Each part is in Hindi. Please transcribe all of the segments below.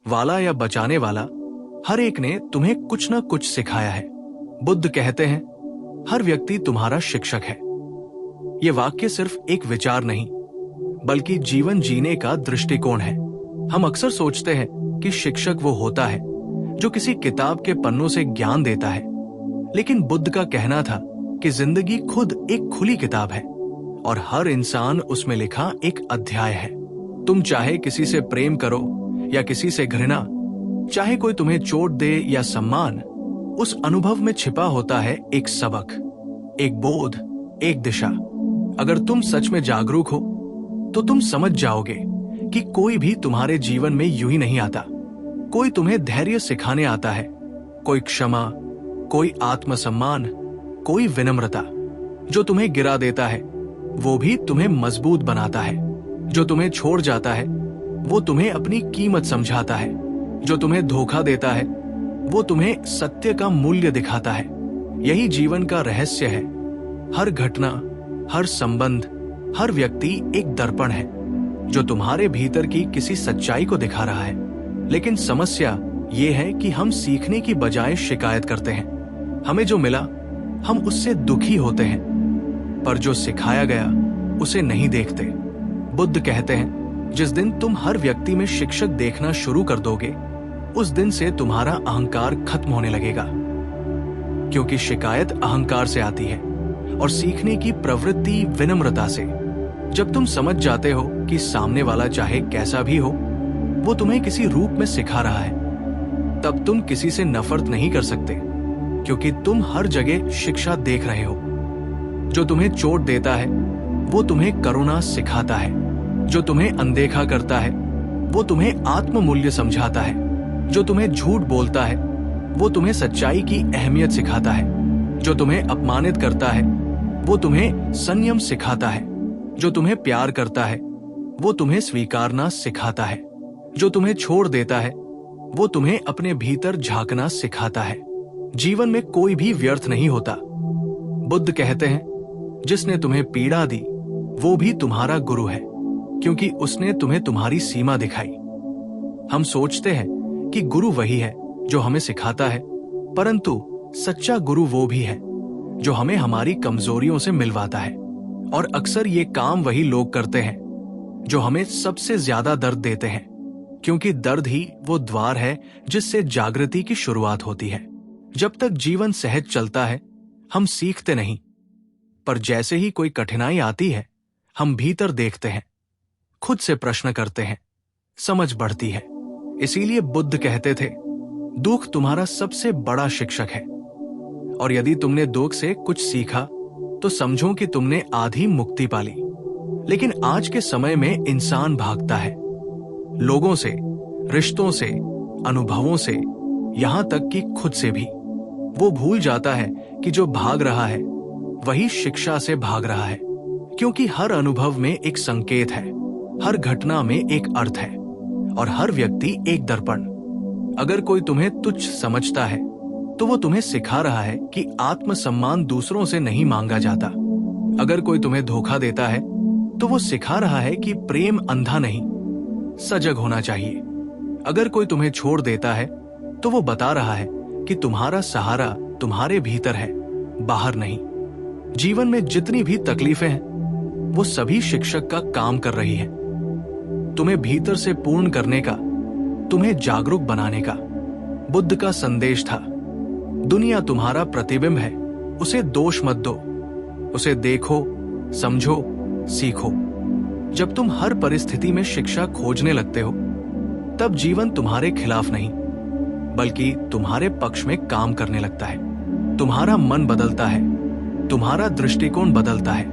वाला या बचाने वाला, हर एक ने तुम्हें कुछ न कुछ सिखाया है। बुद्ध कहते हैं, हर व्यक्ति तुम्हारा शिक्षक है। ये वाक्य सिर्फ एक विचार नहीं, बल्कि जीवन जीने का दृष्टिकोण है। हम अक्सर सोचते हैं कि शिक्षक वो होता है जो किसी किताब के पन्नों से ज्ञान देता है, लेकिन बुद्ध का कहना था कि जिंदगी खुद एक खुली किताब है और हर इंसान उसमें लिखा एक अध्याय है। तुम चाहे किसी से प्रेम करो या किसी से घृणा, चाहे कोई तुम्हें चोट दे या सम्मान, उस अनुभव में छिपा होता है एक सबक, एक बोध, एक दिशा। अगर तुम सच में जागरूक हो तो तुम समझ जाओगे कि कोई भी तुम्हारे जीवन में यूं ही नहीं आता। कोई तुम्हें धैर्य सिखाने आता है, कोई क्षमा, कोई आत्मसम्मान, कोई विनम्रता। जो तुम्हें गिरा देता है वो भी तुम्हें मजबूत बनाता है। जो तुम्हें छोड़ जाता है वो तुम्हें अपनी कीमत समझाता है। जो तुम्हें धोखा देता है वो तुम्हें सत्य का मूल्य दिखाता है। यही जीवन का रहस्य है। हर घटना, हर संबंध, हर व्यक्ति एक दर्पण है जो तुम्हारे भीतर की किसी सच्चाई को दिखा रहा है। लेकिन समस्या ये है कि हम सीखने की बजाय शिकायत करते हैं। हमें जो मिला हम उससे दुखी होते हैं, पर जो सिखाया गया उसे नहीं देखते। बुद्ध कहते हैं, जिस दिन तुम हर व्यक्ति में शिक्षक देखना शुरू कर दोगे, उस दिन से तुम्हारा अहंकार खत्म होने लगेगा। क्योंकि शिकायत अहंकार से आती है और सीखने की प्रवृत्ति विनम्रता से। जब तुम समझ जाते हो कि सामने वाला चाहे कैसा भी हो, वो तुम्हें किसी रूप में सिखा रहा है, तब तुम किसी से नफरत नहीं कर सकते, क्योंकि तुम हर जगह शिक्षा देख रहे हो। जो तुम्हें चोट देता है वो तुम्हें करुणा सिखाता है। जो तुम्हें अनदेखा करता है वो तुम्हें आत्ममूल्य समझाता है। जो तुम्हें झूठ बोलता है वो तुम्हें सच्चाई की अहमियत सिखाता है। जो तुम्हें अपमानित करता है वो तुम्हें संयम सिखाता है। जो तुम्हें प्यार करता है वो तुम्हें स्वीकारना सिखाता है। जो तुम्हें छोड़ देता है वो तुम्हें अपने भीतर झांकना सिखाता है। जीवन में कोई भी व्यर्थ नहीं होता। बुद्ध कहते हैं, जिसने तुम्हें पीड़ा दी वो भी तुम्हारा गुरु है, क्योंकि उसने तुम्हें तुम्हारी सीमा दिखाई। हम सोचते हैं कि गुरु वही है जो हमें सिखाता है, परंतु सच्चा गुरु वो भी है जो हमें हमारी कमजोरियों से मिलवाता है। और अक्सर ये काम वही लोग करते हैं जो हमें सबसे ज्यादा दर्द देते हैं, क्योंकि दर्द ही वो द्वार है जिससे जागृति की शुरुआत होती है। जब तक जीवन सहज चलता है हम सीखते नहीं, पर जैसे ही कोई कठिनाई आती है हम भीतर देखते हैं, खुद से प्रश्न करते हैं, समझ बढ़ती है। इसीलिए बुद्ध कहते थे, दुख तुम्हारा सबसे बड़ा शिक्षक है, और यदि तुमने दुख से कुछ सीखा तो समझो कि तुमने आधी मुक्ति पाली। लेकिन आज के समय में इंसान भागता है, लोगों से, रिश्तों से, अनुभवों से, यहां तक कि खुद से भी। वो भूल जाता है कि जो भाग रहा है वही शिक्षा से भाग रहा है, क्योंकि हर अनुभव में एक संकेत है, हर घटना में एक अर्थ है, और हर व्यक्ति एक दर्पण। अगर कोई तुम्हें तुच्छ समझता है तो वो तुम्हें सिखा रहा है कि आत्मसम्मान दूसरों से नहीं मांगा जाता। अगर कोई तुम्हें धोखा देता है तो वो सिखा रहा है कि प्रेम अंधा नहीं, सजग होना चाहिए। अगर कोई तुम्हें छोड़ देता है तो वो बता रहा है कि तुम्हारा सहारा तुम्हारे भीतर है, बाहर नहीं। जीवन में जितनी भी तकलीफें हैं वो सभी शिक्षक का काम कर रही है, तुम्हें भीतर से पूर्ण करने का, तुम्हें जागरूक बनाने का। बुद्ध का संदेश था, दुनिया तुम्हारा प्रतिबिंब है, उसे दोष मत दो, उसे देखो, समझो, सीखो। जब तुम हर परिस्थिति में शिक्षा खोजने लगते हो तब जीवन तुम्हारे खिलाफ नहीं बल्कि तुम्हारे पक्ष में काम करने लगता है। तुम्हारा मन बदलता है, तुम्हारा दृष्टिकोण बदलता है,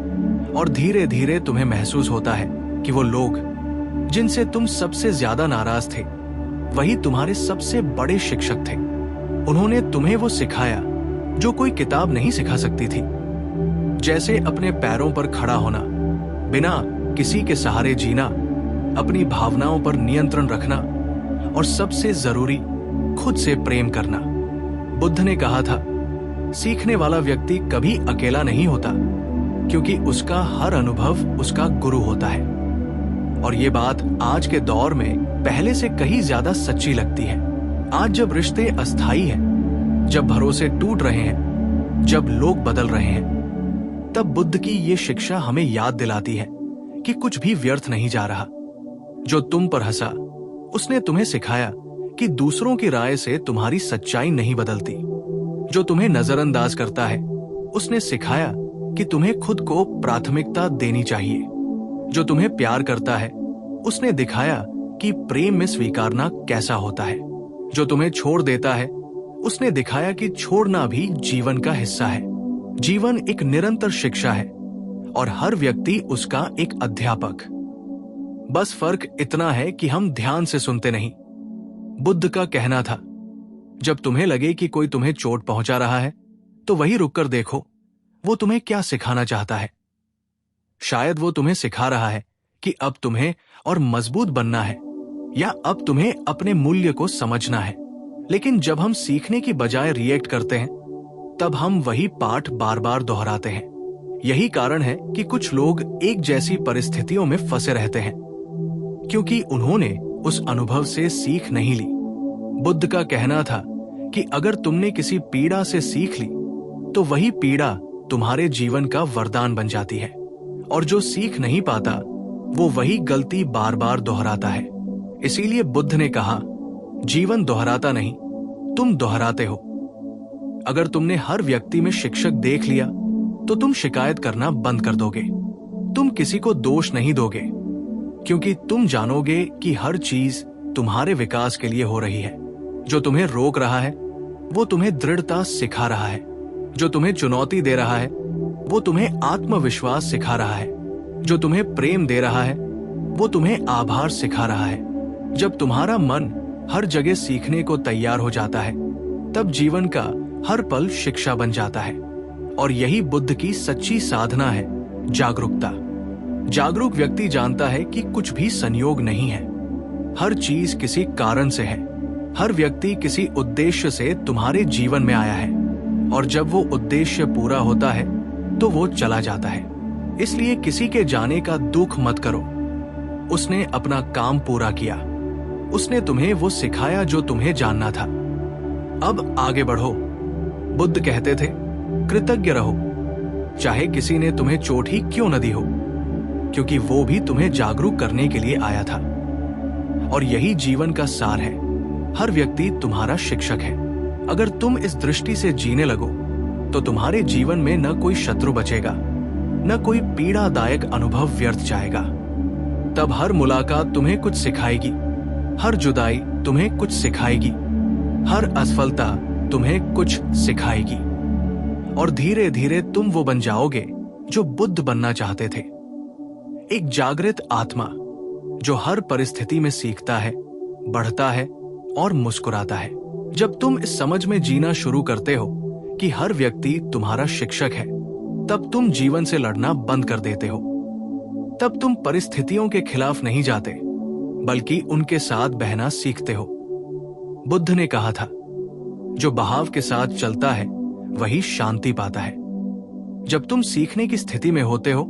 और धीरे धीरे तुम्हें महसूस होता है कि वो लोग जिनसे तुम सबसे ज्यादा नाराज थे वही तुम्हारे सबसे बड़े शिक्षक थे। उन्होंने तुम्हें वो सिखाया जो कोई किताब नहीं सिखा सकती थी, जैसे अपने पैरों पर खड़ा होना, बिना किसी के सहारे जीना, अपनी भावनाओं पर नियंत्रण रखना, और सबसे जरूरी खुद से प्रेम करना। बुद्ध ने कहा था, सीखने वाला व्यक्ति कभी अकेला नहीं होता, क्योंकि उसका हर अनुभव उसका गुरु होता है। और ये बात आज के दौर में पहले से कहीं ज्यादा सच्ची लगती है। आज जब रिश्ते अस्थायी हैं, जब भरोसे टूट रहे हैं, जब लोग बदल रहे हैं, तब बुद्ध की ये शिक्षा हमें याद दिलाती है कि कुछ भी व्यर्थ नहीं जा रहा। जो तुम पर हंसा, उसने तुम्हें सिखाया कि दूसरों की राय से तुम्हारी सच्चाई नहीं बदलती। जो तुम्हें नजरअंदाज करता है, उसने सिखाया कि तुम्हें खुद को प्राथमिकता देनी चाहिए। जो तुम्हें प्यार करता है, उसने दिखाया कि प्रेम में स्वीकारना कैसा होता है। जो तुम्हें छोड़ देता है, उसने दिखाया कि छोड़ना भी जीवन का हिस्सा है। जीवन एक निरंतर शिक्षा है और हर व्यक्ति उसका एक अध्यापक। बस फर्क इतना है कि हम ध्यान से सुनते नहीं। बुद्ध का कहना था, जब तुम्हें लगे कि कोई तुम्हें चोट पहुंचा रहा है, तो वहीं रुककर देखो वो तुम्हें क्या सिखाना चाहता है। शायद वो तुम्हें सिखा रहा है कि अब तुम्हें और मजबूत बनना है, या अब तुम्हें अपने मूल्य को समझना है। लेकिन जब हम सीखने की बजाय रिएक्ट करते हैं, तब हम वही पाठ बार बार दोहराते हैं। यही कारण है कि कुछ लोग एक जैसी परिस्थितियों में फंसे रहते हैं, क्योंकि उन्होंने उस अनुभव से सीख नहीं ली। बुद्ध का कहना था कि अगर तुमने किसी पीड़ा से सीख ली, तो वही पीड़ा तुम्हारे जीवन का वरदान बन जाती है। और जो सीख नहीं पाता, वो वही गलती बार बार दोहराता है। इसीलिए बुद्ध ने कहा, जीवन दोहराता नहीं, तुम दोहराते हो। अगर तुमने हर व्यक्ति में शिक्षक देख लिया, तो तुम शिकायत करना बंद कर दोगे। तुम किसी को दोष नहीं दोगे, क्योंकि तुम जानोगे कि हर चीज तुम्हारे विकास के लिए हो रही है। जो तुम्हें रोक रहा है, वो तुम्हें दृढ़ता सिखा रहा है। जो तुम्हें चुनौती दे रहा है, वो तुम्हें आत्मविश्वास सिखा रहा है। जो तुम्हें प्रेम दे रहा है, वो तुम्हें आभार सिखा रहा है। जब तुम्हारा मन हर जगह सीखने को तैयार हो जाता है, तब जीवन का हर पल शिक्षा बन जाता है। और यही बुद्ध की सच्ची साधना है, जागरूकता। जागरूक व्यक्ति जानता है कि कुछ भी संयोग नहीं है, हर चीज किसी कारण से है। हर व्यक्ति किसी उद्देश्य से तुम्हारे जीवन में आया है, और जब वो उद्देश्य पूरा होता है, तो वो चला जाता है। इसलिए किसी के जाने का दुख मत करो। उसने अपना काम पूरा किया। उसने तुम्हें वो सिखाया जो तुम्हें जानना था। अब आगे बढ़ो। बुद्ध कहते थे, कृतज्ञ रहो, चाहे किसी ने तुम्हें चोट ही क्यों न दी हो, क्योंकि वो भी तुम्हें जागरूक करने के लिए आया था। और यही जीवन का सार है। हर व्यक्ति तुम्हारा शिक्षक है। अगर तुम इस दृष्टि से जीने लगो, तो तुम्हारे जीवन में न कोई शत्रु बचेगा, न कोई पीड़ादायक अनुभव व्यर्थ जाएगा। तब हर मुलाकात तुम्हें कुछ सिखाएगी, हर जुदाई तुम्हें कुछ सिखाएगी, हर असफलता तुम्हें कुछ सिखाएगी। और धीरे धीरे तुम वो बन जाओगे जो बुद्ध बनना चाहते थे। एक जागृत आत्मा जो हर परिस्थिति में सीखता है, बढ़ता है और मुस्कुराता है। जब तुम इस समझ में जीना शुरू करते हो कि हर व्यक्ति तुम्हारा शिक्षक है, तब तुम जीवन से लड़ना बंद कर देते हो। तब तुम परिस्थितियों के खिलाफ नहीं जाते, बल्कि उनके साथ बहना सीखते हो। बुद्ध ने कहा था, जो बहाव के साथ चलता है वही शांति पाता है। जब तुम सीखने की स्थिति में होते हो,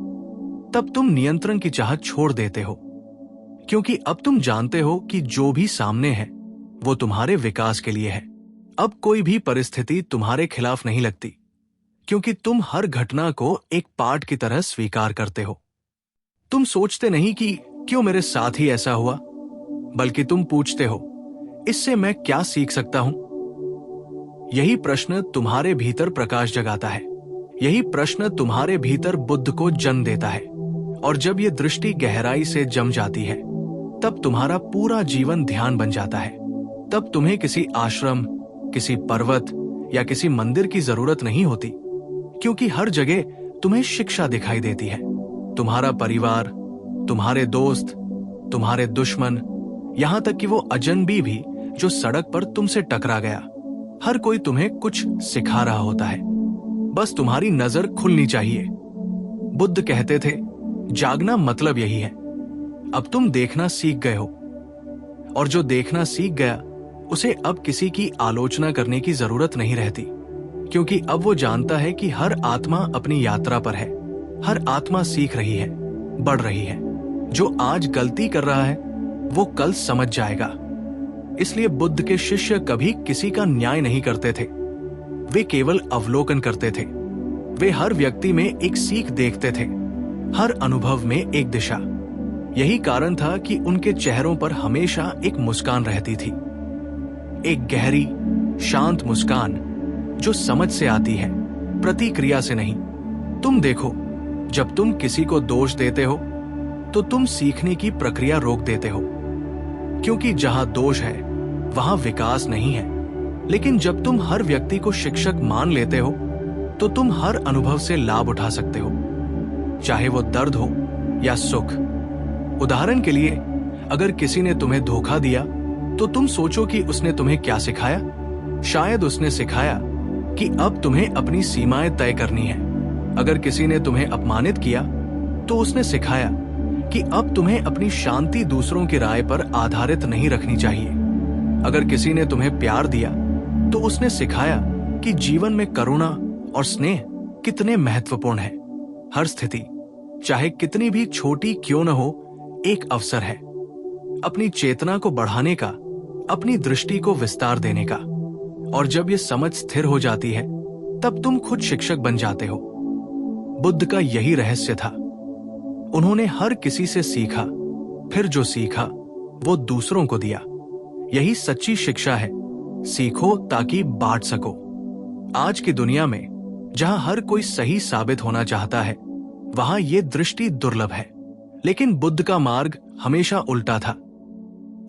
तब तुम नियंत्रण की चाहत छोड़ देते हो, क्योंकि अब तुम जानते हो कि जो भी सामने है वो तुम्हारे विकास के लिए है। अब कोई भी परिस्थिति तुम्हारे खिलाफ नहीं लगती, क्योंकि तुम हर घटना को एक पाठ की तरह स्वीकार करते हो। तुम सोचते नहीं कि क्यों मेरे साथ ही ऐसा हुआ, बल्कि तुम पूछते हो, इससे मैं क्या सीख सकता हूं? यही प्रश्न तुम्हारे भीतर प्रकाश जगाता है। यही प्रश्न तुम्हारे भीतर बुद्ध को जन्म देता है। और जब यह दृष्टि गहराई से जम जाती है, तब तुम्हारा पूरा जीवन ध्यान बन जाता है। तब तुम्हें किसी आश्रम, किसी पर्वत या किसी मंदिर की जरूरत नहीं होती, क्योंकि हर जगह तुम्हें शिक्षा दिखाई देती है। तुम्हारा परिवार, तुम्हारे दोस्त, तुम्हारे दुश्मन, यहां तक कि वो अजनबी भी जो सड़क पर तुमसे टकरा गया, हर कोई तुम्हें कुछ सिखा रहा होता है। बस तुम्हारी नजर खुलनी चाहिए। बुद्ध कहते थे, जागना मतलब यही है। अब तुम देखना सीख गए हो, और जो देखना सीख गया उसे अब किसी की आलोचना करने की जरूरत नहीं रहती, क्योंकि अब वो जानता है कि हर आत्मा अपनी यात्रा पर है। हर आत्मा सीख रही है, बढ़ रही है। जो आज गलती कर रहा है वो कल समझ जाएगा। इसलिए बुद्ध के शिष्य कभी किसी का न्याय नहीं करते थे, वे केवल अवलोकन करते थे। वे हर व्यक्ति में एक सीख देखते थे, हर अनुभव में एक दिशा। यही कारण था कि उनके चेहरों पर हमेशा एक मुस्कान रहती थी, एक गहरी शांत मुस्कान जो समझ से आती है, प्रतिक्रिया से नहीं। तुम देखो, जब तुम किसी को दोष देते हो तो तुम सीखने की प्रक्रिया रोक देते हो, क्योंकि जहां दोष है वहां विकास नहीं है। लेकिन जब तुम हर व्यक्ति को शिक्षक मान लेते हो तो तुम हर अनुभव से लाभ उठा सकते हो, चाहे वो दर्द हो या सुख। उदाहरण के लिए, अगर किसी ने तुम्हें धोखा दिया तो तुम सोचो कि उसने तुम्हें क्या सिखाया। शायद उसने सिखाया कि अब तुम्हें अपनी सीमाएं तय करनी है। अगर किसी ने तुम्हें अपमानित किया तो उसने सिखाया कि अब तुम्हें अपनी शांति दूसरों की राय पर आधारित नहीं रखनी चाहिए। अगर किसी ने तुम्हें प्यार दिया तो उसने सिखाया कि जीवन में करुणा और स्नेह कितने महत्वपूर्ण है। हर स्थिति, चाहे कितनी भी छोटी क्यों न हो, एक अवसर है अपनी चेतना को बढ़ाने का, अपनी दृष्टि को विस्तार देने का। और जब ये समझ स्थिर हो जाती है तब तुम खुद शिक्षक बन जाते हो। बुद्ध का यही रहस्य था। उन्होंने हर किसी से सीखा, फिर जो सीखा वो दूसरों को दिया। यही सच्ची शिक्षा है, सीखो ताकि बांट सको। आज की दुनिया में जहां हर कोई सही साबित होना चाहता है, वहां ये दृष्टि दुर्लभ है। लेकिन बुद्ध का मार्ग हमेशा उल्टा था।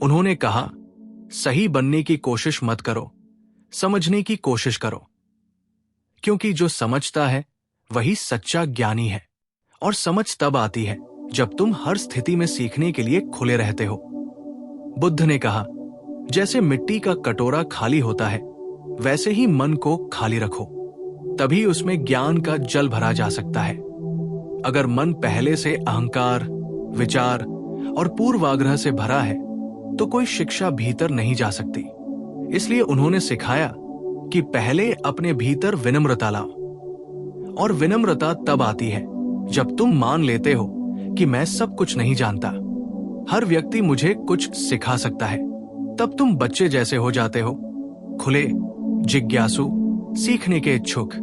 उन्होंने कहा, सही बनने की कोशिश मत करो, समझने की कोशिश करो, क्योंकि जो समझता है वही सच्चा ज्ञानी है। और समझ तब आती है जब तुम हर स्थिति में सीखने के लिए खुले रहते हो। बुद्ध ने कहा, जैसे मिट्टी का कटोरा खाली होता है, वैसे ही मन को खाली रखो, तभी उसमें ज्ञान का जल भरा जा सकता है। अगर मन पहले से अहंकार, विचार और पूर्वाग्रह से भरा है तो कोई शिक्षा भीतर नहीं जा सकती। इसलिए उन्होंने सिखाया कि पहले अपने भीतर विनम्रता लाओ। और विनम्रता तब आती है जब तुम मान लेते हो कि मैं सब कुछ नहीं जानता, हर व्यक्ति मुझे कुछ सिखा सकता है। तब तुम बच्चे जैसे हो जाते हो, खुले, जिज्ञासु, सीखने के इच्छुक।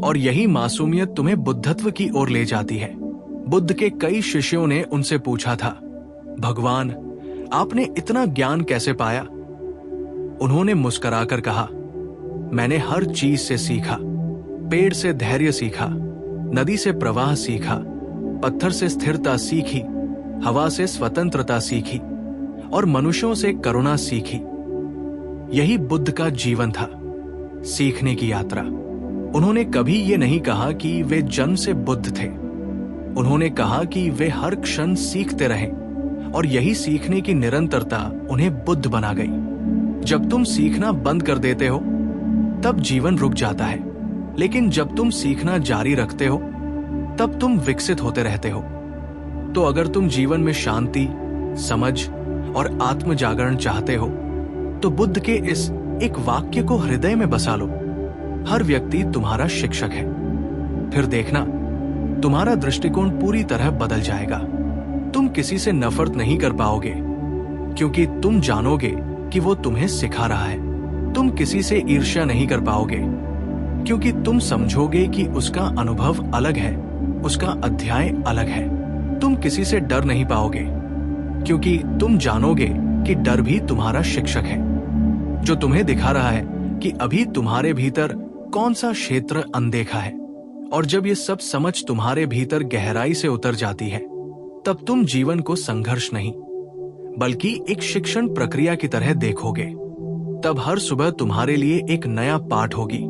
और यही मासूमियत तुम्हें बुद्धत्व की ओर ले जाती है। बुद्ध के कई शिष्यों ने उनसे पूछा था, भगवान, आपने इतना ज्ञान कैसे पाया? उन्होंने मुस्कुराकर कहा, मैंने हर चीज से सीखा। पेड़ से धैर्य सीखा, नदी से प्रवाह सीखा, पत्थर से स्थिरता सीखी, हवा से स्वतंत्रता सीखी और मनुष्यों से करुणा सीखी। यही बुद्ध का जीवन था, सीखने की यात्रा। उन्होंने कभी ये नहीं कहा कि वे जन्म से बुद्ध थे। उन्होंने कहा कि वे हर क्षण सीखते रहे और यही सीखने की निरंतरता उन्हें बुद्ध बना गई। जब तुम सीखना बंद कर देते हो तब जीवन रुक जाता है, लेकिन जब तुम सीखना जारी रखते हो तब तुम विकसित होते रहते हो। तो अगर तुम जीवन में शांति, समझ और आत्म जागरण चाहते हो तो बुद्ध के इस एक वाक्य को हृदय में बसा लो, हर व्यक्ति तुम्हारा शिक्षक है। फिर देखना, तुम्हारा दृष्टिकोण पूरी तरह बदल जाएगा। तुम किसी से नफरत नहीं कर पाओगे, क्योंकि तुम जानोगे कि वो तुम्हें सिखा रहा है। तुम किसी से ईर्ष्या नहीं कर पाओगे, क्योंकि तुम समझोगे कि उसका अनुभव अलग है, उसका अध्याय अलग है। तुम किसी से डर नहीं पाओगे, क्योंकि तुम जानोगे कि डर भी तुम्हारा शिक्षक है, जो तुम्हें दिखा रहा है कि अभी तुम्हारे भीतर कौन सा क्षेत्र अनदेखा है। और जब ये सब समझ तुम्हारे भीतर गहराई से उतर जाती है, तब तुम जीवन को संघर्ष नहीं, बल्कि एक शिक्षण प्रक्रिया की तरह देखोगे। तब हर सुबह तुम्हारे लिए एक नया पाठ होगी,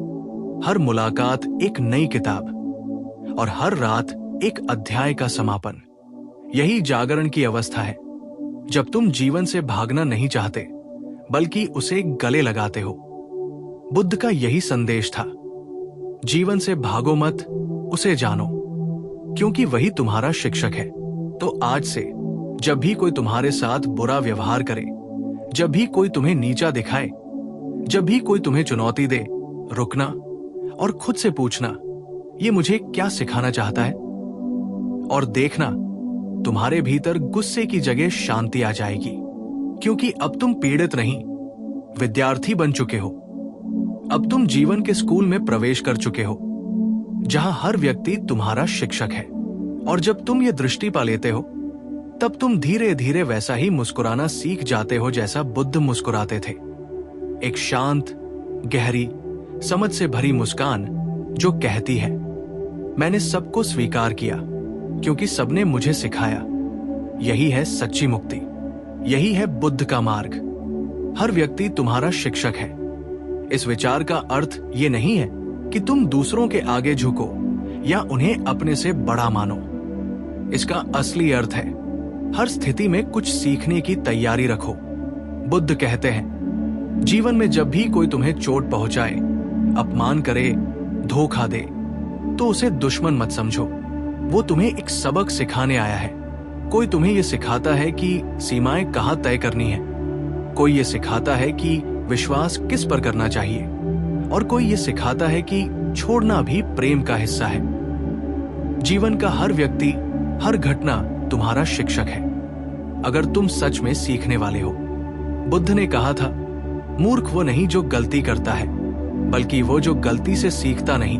हर मुलाकात एक नई किताब और हर रात एक अध्याय का समापन। यही जागरण की अवस्था है, जब तुम जीवन से भागना नहीं चाहते, बल्कि उसे गले लगाते हो। बुद्ध का यही संदेश था, जीवन से भागो मत, उसे जानो, क्योंकि वही तुम्हारा शिक्षक है। तो आज से जब भी कोई तुम्हारे साथ बुरा व्यवहार करे, जब भी कोई तुम्हें नीचा दिखाए, जब भी कोई तुम्हें चुनौती दे, रुकना और खुद से पूछना, ये मुझे क्या सिखाना चाहता है? और देखना, तुम्हारे भीतर गुस्से की जगह शांति आ जाएगी, क्योंकि अब तुम पीड़ित नहीं, विद्यार्थी बन चुके हो। अब तुम जीवन के स्कूल में प्रवेश कर चुके हो, जहां हर व्यक्ति तुम्हारा शिक्षक है। और जब तुम ये दृष्टि पा लेते हो, तब तुम धीरे धीरे वैसा ही मुस्कुराना सीख जाते हो जैसा बुद्ध मुस्कुराते थे। एक शांत, गहरी, समझ से भरी मुस्कान जो कहती है, मैंने सबको स्वीकार किया क्योंकि सबने मुझे सिखाया। यही है सच्ची मुक्ति, यही है बुद्ध का मार्ग। हर व्यक्ति तुम्हारा शिक्षक है। इस विचार का अर्थ ये नहीं है कि तुम दूसरों के आगे झुको या उन्हें अपने से बड़ा मानो। इसका असली अर्थ है हर स्थिति में कुछ सीखने की तैयारी रखो। बुद्ध कहते हैं, जीवन में जब भी कोई तुम्हें चोट पहुंचाए, अपमान करे, धोखा दे, तो उसे दुश्मन मत समझो। वो तुम्हें एक सबक सिखाने आया है। कोई तुम्हें यह सिखाता है कि सीमाएं कहां तय करनी है, कोई ये सिखाता है कि विश्वास किस पर करना चाहिए, और कोई ये सिखाता है कि छोड़ना भी प्रेम का हिस्सा है। जीवन का हर व्यक्ति, हर घटना तुम्हारा शिक्षक है, अगर तुम सच में सीखने वाले हो। बुद्ध ने कहा था, मूर्ख वो नहीं जो गलती करता है, बल्कि वो जो गलती से सीखता नहीं।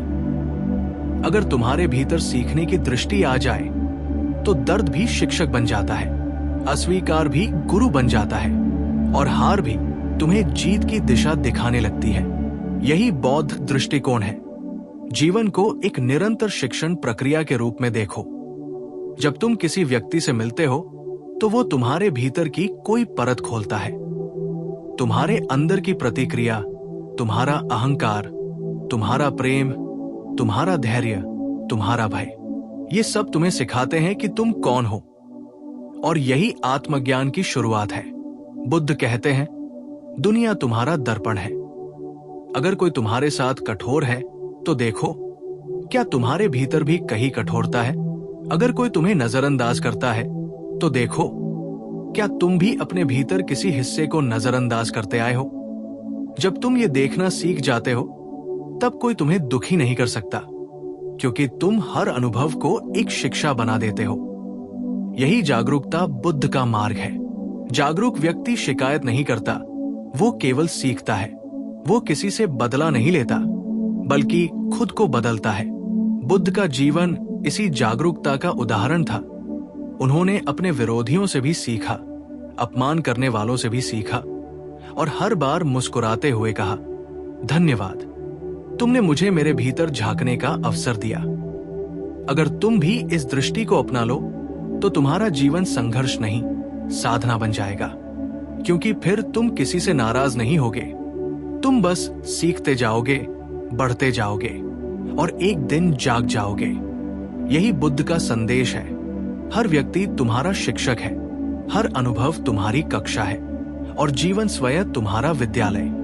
अगर तुम्हारे भीतर सीखने की दृष्टि आ जाए, तो दर्द भी शिक्षक बन जाता है, अस्वीकार भी गुरु बन जाता है, और हार भी तुम्हें जीत की दिशा दिखाने लगती है। यही बौद्ध दृष्टिकोण है। जीवन को एक निरंतर शिक्षण प्रक्रिया के रूप में देखो। जब तुम किसी व्यक्ति से मिलते हो, तो वो तुम्हारे भीतर की कोई परत खोलता है। तुम्हारे अंदर की प्रतिक्रिया, तुम्हारा अहंकार, तुम्हारा प्रेम, तुम्हारा धैर्य, तुम्हारा भय, ये सब तुम्हें सिखाते हैं कि तुम कौन हो। और यही आत्मज्ञान की शुरुआत है। बुद्ध कहते हैं, दुनिया तुम्हारा दर्पण है। अगर कोई तुम्हारे साथ कठोर है, तो देखो, क्या तुम्हारे भीतर भी कहीं कठोरता है? अगर कोई तुम्हें नजरअंदाज करता है, तो देखो, क्या तुम भी अपने भीतर किसी हिस्से को नजरअंदाज करते आए हो? जब तुम ये देखना सीख जाते हो, तब कोई तुम्हें दुखी नहीं कर सकता, क्योंकि तुम हर अनुभव को एक शिक्षा बना देते हो। यही जागरूकता बुद्ध का मार्ग है। जागरूक व्यक्ति शिकायत नहीं करता, वो केवल सीखता है। वो किसी से बदला नहीं लेता, बल्कि खुद को बदलता है। बुद्ध का जीवन इसी जागरूकता का उदाहरण था। उन्होंने अपने विरोधियों से भी सीखा, अपमान करने वालों से भी सीखा, और हर बार मुस्कुराते हुए कहा, धन्यवाद, तुमने मुझे मेरे भीतर झांकने का अवसर दिया। अगर तुम भी इस दृष्टि को अपना लो, तो तुम्हारा जीवन संघर्ष नहीं, साधना बन जाएगा। क्योंकि फिर तुम किसी से नाराज नहीं होगे, तुम बस सीखते जाओगे, बढ़ते जाओगे, और एक दिन जाग जाओगे। यही बुद्ध का संदेश है। हर व्यक्ति तुम्हारा शिक्षक है, हर अनुभव तुम्हारी कक्षा है, और जीवन स्वयं तुम्हारा विद्यालय।